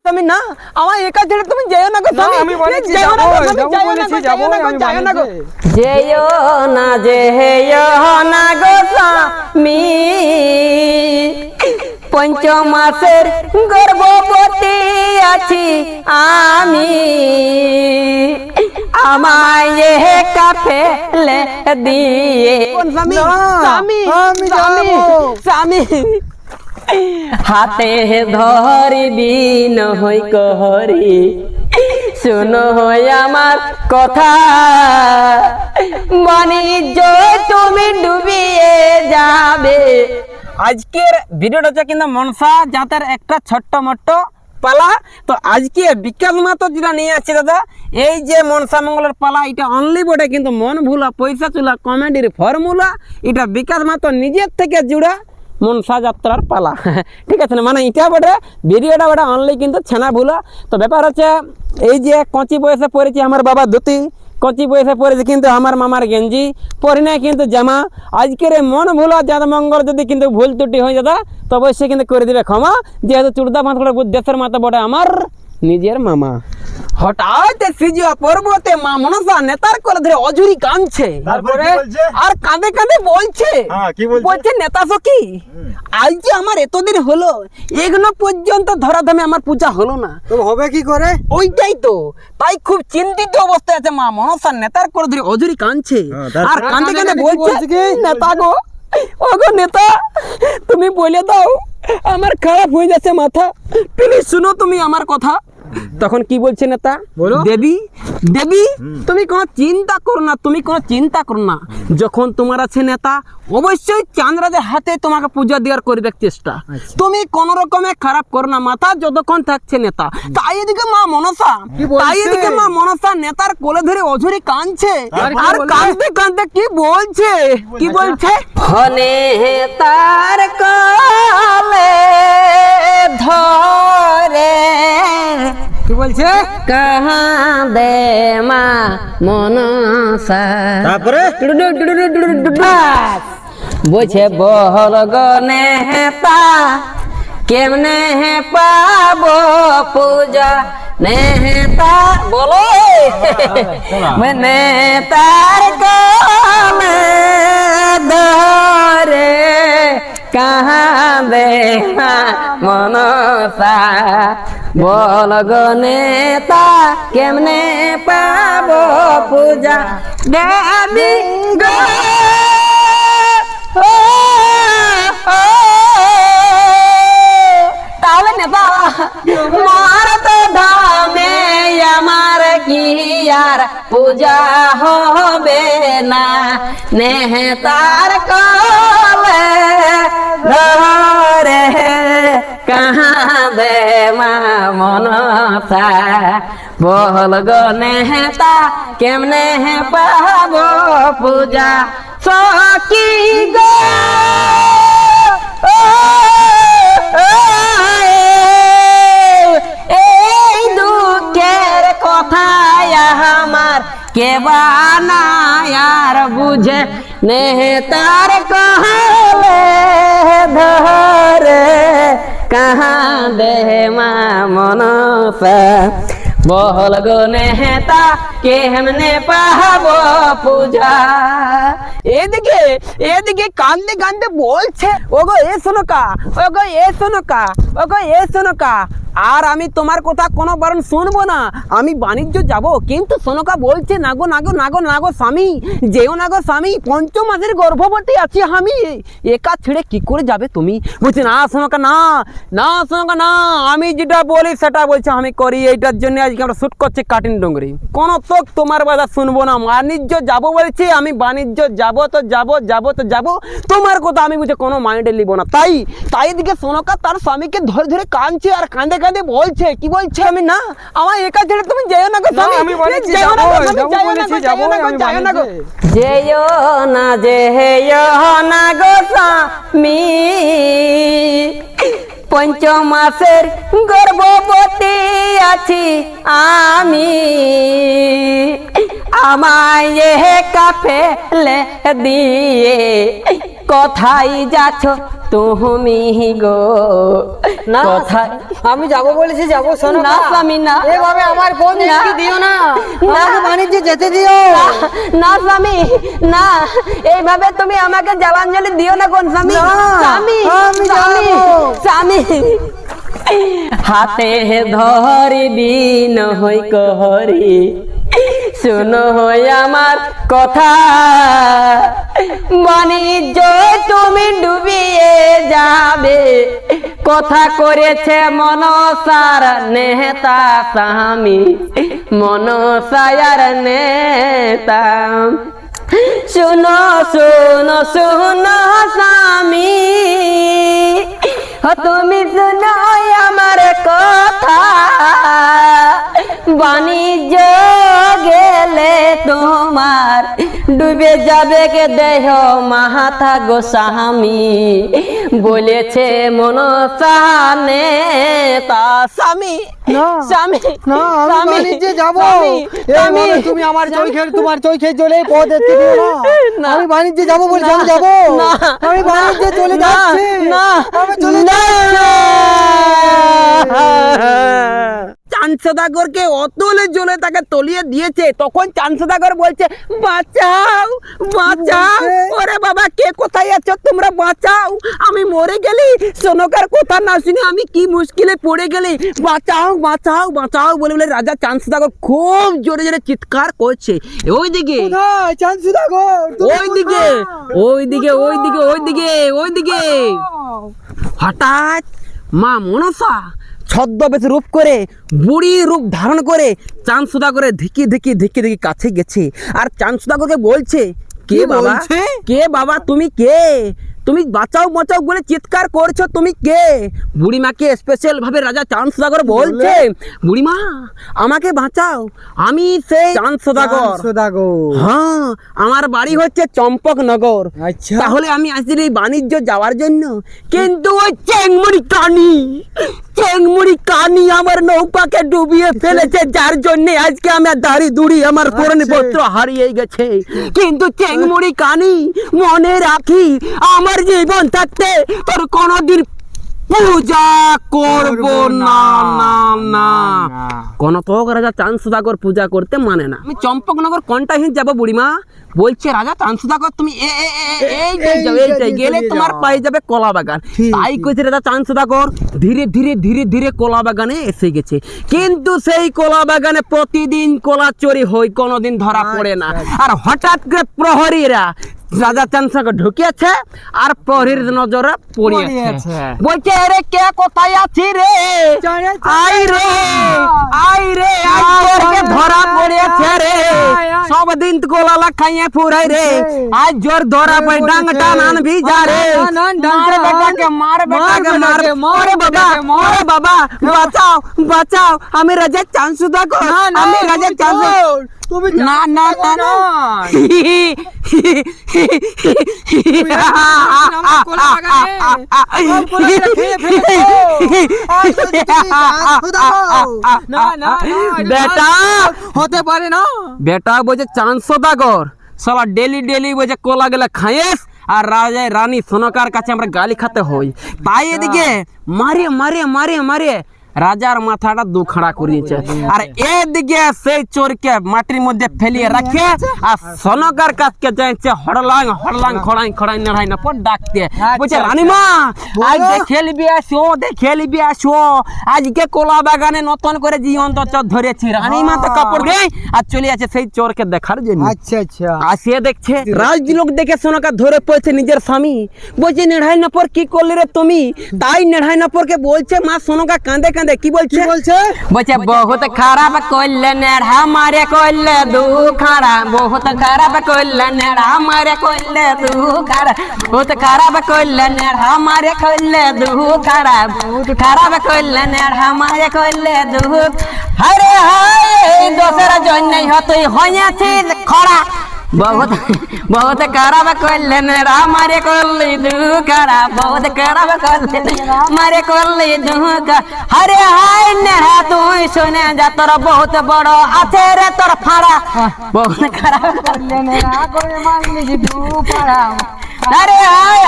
তুমি না আমার একা ছেড়ে তুমি যেও না গো স্বামী। আমি বলেছি যেও না গো স্বামী, যাবো যেও না বলেছি গো, যাবো যেও না গো, আমি যেও না গো। বলেছি। যেও না গো স্বামী, পঞ্চমাসের গর্ভবতী আছি আমি, আমায় একা ফেলে দিয়ে কোন স্বামী? না, স্বামী, আমি স্বামী, যাবো। স্বামী। হাতে ধরিবি নহই কহরি, শুনো আমার কথা, বাণিজ্য তুমি ডুবিয়ে যাবে। আজকের ভিডিওটা হচ্ছে কিন্তু মনসা জাতের একটা ছোট্ট মোট্ট পালা। তো আজকে বিকাশ মাতো যেটা নিয়ে আছে দাদা, এই যে মনসা মঙ্গলের পালা, এটা অনলি বটে কিন্তু মন ভুলা পয়সা চুলা কমেডির ফর্মুলা। এটা বিকাশ মাতো নিজের থেকে জুড়া মনসা যাত্রার পালা। ঠিক আছে না, মানে এটা বটে ভিডিওটা বটে অনলি কিন্তু ছেনা ভুলা। তো ব্যাপার হচ্ছে এই যে কচি বয়সে পড়েছি আমার বাবা ধুতি, কচি বয়সে পড়েছে কিন্তু আমার মামার গেঞ্জি, পরি নাই কিন্তু জামা। আজকের এই মন ভুলা জাত মঙ্গল যদি কিন্তু ভুল ত্রুটি হয়ে দাদা, তো অবশ্যই কিন্তু করে দিবে ক্ষমা, যেহেতু চুড়দা ভাঁতড়া দেশের মাথা বটে আমার নিজের মামা। হঠাৎ সিজিয়া পর্বতে মা মনসা নেতার করে ধরে অজুরি কাঁদছে, তারপরে কি বলছে? আর কাঁদে কাঁদে বলছে, হ্যাঁ, কি বলছে? বলছে নেতা সখী, আজ যে আমার এতদিন হলো এখনো পর্যন্ত ধরাধামে আমার পূজা হলো না। তো হবে কি করে? ওইটাই তো, তাই খুব চিন্তিত অবস্থায় আছে মা মনসা নেতার করে ধরে অজুরি কাঁদছে, হ্যাঁ, তারপরে আর কাঁদে কাঁদে কাঁদে বলছে, বলছে কি? নেতা গো, ও গো নেতা, তুমি বলে দাও আমার খারাপ হয়ে যাচ্ছে মাথা, প্লিজ শুনো তুমি আমার কথা। তখন কি বলছে নেতা, বলো। দেবী দেবী তুমি কোনো চিন্তা করো না, তুমি কোনো চিন্তা করো না, যখন তোমার আছে নেতা অবশ্যই চাঁদরাজের হাতে তোমাকে পূজা দেওয়ার করবে চেষ্টা, তুমি কোন রকমে খারাপ করো না মাথা যতক্ষণ থাকছে নেতা। তাই এদিকে মা মনসা, কি বলছে? তাই এদিকে মা মনসা নেতার কোলে ধরে অঝুরি কাঁদছে, তারপরে আর বলে? কাঁদতে কাঁদতে কি বলছে, কি বলছে, ফনে তার কলে ধরে কি বলছে? কাঁদে মা মনসা। তারপরে বলছে বল গো নেতা, কেমনে পাবো পূজা নেতা, বলো নেতার কলে ধরে কাঁদে মা মনসা, বল গো নেতা কেমনে পাবো পূজা দেবী গো। তাহলে নেতা মার তো ধামে আমার কি আর পূজা হবে না, নেতার কলে ধরে কাঁদে মা মনসা, বল গো নেতা কেমনে পাবো পূজা সখী গো। এই দুঃখের কথায় আমার কে বানায় আর বুঝে, নেতার কলে ধরে কাঁদে মা মনসা, বল গো নেতা কেমনে পাবো পূজা। এদিকে এদিকে কান্দে কান্দে বলছে, ওগো এ শোনো কা, ওগো এ শোনো কা, ওগো এ শোনো কা, আর আমি তোমার কথা কোনো বারণ শুনবো না, আমি বাণিজ্য যাব, কিন্তু সোনকা বলছে না গো না গো না গো না গো স্বামী, যেও না গো স্বামী, পঞ্চমাসের গর্ভবতী আছি আমি, একা ছেড়ে কি করে যাবে তুমি। বলছে না সোনকা, না না সোনকা না, আমি যেটা বলি সেটা বলছে আমি করি, এইটার জন্য আজকে আমরা শ্যুট করছি কাটিং ডুঙ্গরি, কোনো তো তোমার বাধা শুনবো না, বাণিজ্য যাবো বলছি আমি, বাণিজ্য যাবো তো যাবো, যাবো তো যাবো, তোমার কথা আমি বুঝে কোনো মাইন্ডে নিব না। তাই তাই এদিকে সোনকা তার স্বামীকে ধরে ধরে কাঁদছে, আর কাঁদে কাঁদে বলছে, কি বলছে, আমি না আমার একা ছেড়ে তুমি যেও না গো স্বামী, আমি বলেছি যেও না গো স্বামী, যাবো যেও না বলেছি গো, যাবো যেও না গো, আমি যেও না গো। বলেছি। যেও না গো স্বামী, পঞ্চমাসের গর্ভবতী আছি আমি, আমায় একা ফেলে দিয়ে কোথায় যাচ্ছ তুমি গো? না কোথায়? আমি যাবো বলেছি, যাবো শোনো না স্বামী না, এভাবে আমার বোন না। দিও না, না। আমাকে বাণিজ্যে যেতে দিও। না স্বামী না, এইভাবে তুমি আমাকে জলাঞ্জলি দিও না কোন স্বামী। না, স্বামী আমি স্বামী যাবো। স্বামী হাতে ধরিবি নহই কহরি, শুনো হই আমার কথা, বাণিজ্য তুমি ডুবিয়ে যাবে, কথা করেছে মনসার নেতা স্বামী, মনসায়ার নেতা। শুনো শুনো শুনো স্বামী, তুমি শুনো আমার কথা, বাণিজ্য গেলে তোমার ডুবে যাবে কে দেহ মাথা গো স্বামী, বলেছে মনসা নেতা স্বামী। না। স্বামী না, আমি স্বামী, বাণিজ্যে যাবো। স্বামী, স্বামী। এইভাবে তুমি আমার চোখের তোমার চোখের জলে পথ দেখতে দিও না। না। আমি বাণিজ্যে যাবো বলছি, আমি যাবো। না। আমি বাণিজ্যে চলে না, যাচ্ছি। না, আমি চলে না। চাঁদ সদাগরকে অতলে জলে তাকে তলিয়ে দিয়েছে, তখন চাঁদ সদাগর বলছে বাঁচাও বাঁচাও, বলছে? ওরে বাবা কে কোথায় আছো তোমরা, বাঁচাও, আমি মরে গেলি, সোনকার কথা না শুনে আমি কি মুশকিলে পড়ে গেলি, বাঁচাও বাঁচাও বাঁচাও বলে বলে রাজা চাঁদ সদাগর খুব জোরে জোরে চিৎকার করছে। ওইদিকে কোথায় চাঁদ সদাগর? তুমি ওইদিকে কোথায়? ওইদিকে ওইদিকে ওইদিকে ওইদিকে হঠাৎ মা মনসা ছদ্মবেশ রূপ করে বুড়ি রূপ ধারণ করে চাঁদ সদাগরের ধিকি ধিকি ধিকি ধিকি কাছে গেছে, আর চাঁদ সদাগরকে বলছে কে কি বাবা, বলছে? কে বাবা তুমি কে, তুমি বাঁচাও বাঁচাও বলে চিৎকার করছো, তুমি কে? বুড়িমাকে স্পেশাল ভাবে রাজা চাঁদ সদাগর বলছে বুড়িমা আমাকে বাঁচাও, আমি সেই চাঁদ সদাগর। চাঁদ সদাগর। হ্যাঁ আমার বাড়ি হচ্ছে চম্পকনগর। আচ্ছা। তাহলে আমি আসলে এই বাণিজ্য যাওয়ার জন্য, কিন্তু ওই চেংমুড়ি কানি আমার নৌকাকে ডুবিয়ে ফেলেছে, যার জন্য আজকে আমার দাড়ি দুড়ি আমার পত্র হারিয়ে গেছে। কিন্তু চেংমুড়ি কানি মনে রাখি, আমার জীবন থাকতে তোর কোনোদিন পূজা করব না না না। কোন তো রাজা চাঁদ সদাগর পূজা করতে মানে না। আমি চম্পকনগর কোনটা হিন যাবো বুড়িমা? বলছে রাজা চাঁদ সদাগর তুমি এইটাই গেলে তোমার পায়ে যাবে কলা বাগান। তাই কইছে রাজা চাঁদ সদাগর ধীরে ধীরে ধীরে ধীরে কলা বাগানে এসে গেছে, কিন্তু সেই কলা বাগানে প্রতিদিন কলা চুরি হয়, কোনোদিন ধরা পড়ে না। আর হঠাৎ করে প্রহরীরা রাজা চাঁদ সদাগর ঢুকিয়েছে আর প্রহরীর নজরে পড়িয়েছে। বলছে রে কে কোথায় আছি রে, আই রে আই রে, আজকে ধরা পড়েছে রে, সব দিন গোলা খাইয়ে ফুরাই রে, আজ জোর ধরা পাই ডাং টান আনবি যা রে, মার বেটাকে মার বেটাকে মার, ওরে বাবা ওরে বাবা বাঁচাও বাঁচাও, আমি রাজা চাঁদ সদাগর, আমি রাজা চাঁদ সদাগর। তুমি না না না না বেটা হতে পারে না। বেটা বলছে চাঁদ সদাগর সালা ডেলি ডেলি বলছে কোলা গেলে খাইস, আর রাজা রানী সোনকার কাছে আমরা গালি খাতে হই, তাই এদিকে মারে মারে মারে মারে রাজার মাথাটা দুখাড়া করিয়েছে, আর এদিকে সেই চোরকে মাটির মধ্যে ফেলিয়ে রাখে, আর সোনকার কাছকে যাইছে হড়লাং হড়লাং খড়াই খড়াই নাড়াই না পর ডাকতে বলছে রানীমা আজ দেখে লিবি আসো, আজকে কোলা বাগানে নতুন করে জীবন্ত চোর ধরেছি। রানীমা তো কাপড় দেয় আর চলে আছে সেই চোরকে দেখার জন্য। আচ্ছা আচ্ছা। আসিয়ে দেখছে রাজলোক দেখে সোনকা ধরে পড়েছে নিজের স্বামী, বলছে নেড়াই নপর কি করলি রে তুমি? তাই নেড়াই নপরকে বলছে মা সোনকা কাঁদে কাঁদে কি বলছে? বলছে বলছে বহুত খারাপ করলে নেড়া মারে করলে দুখাড়া, বহুত খারাপ করলে নেড়া মারে করলে দুখাড়া, বহুত খারাপ করলে নেড়া মারে করলে দুখাড়া, বহুত খারাপ করলে নেড়া মারে করলে দুখ। আরে হায় দোসরা জন্যই তুই হইয়াছিস খরা, बहुत बहुत खराब करले नेड़ा मारे करली दुखाड़ा बहुत खराब करले मारे करली दुखा अरे हाय नेड़ा तू सुने जा तोर बहुत बड़ो আছে রে তোর ফাড়া बहुत खराब करले नेड़ा করে মারলি দুখাड़ा अरे हाय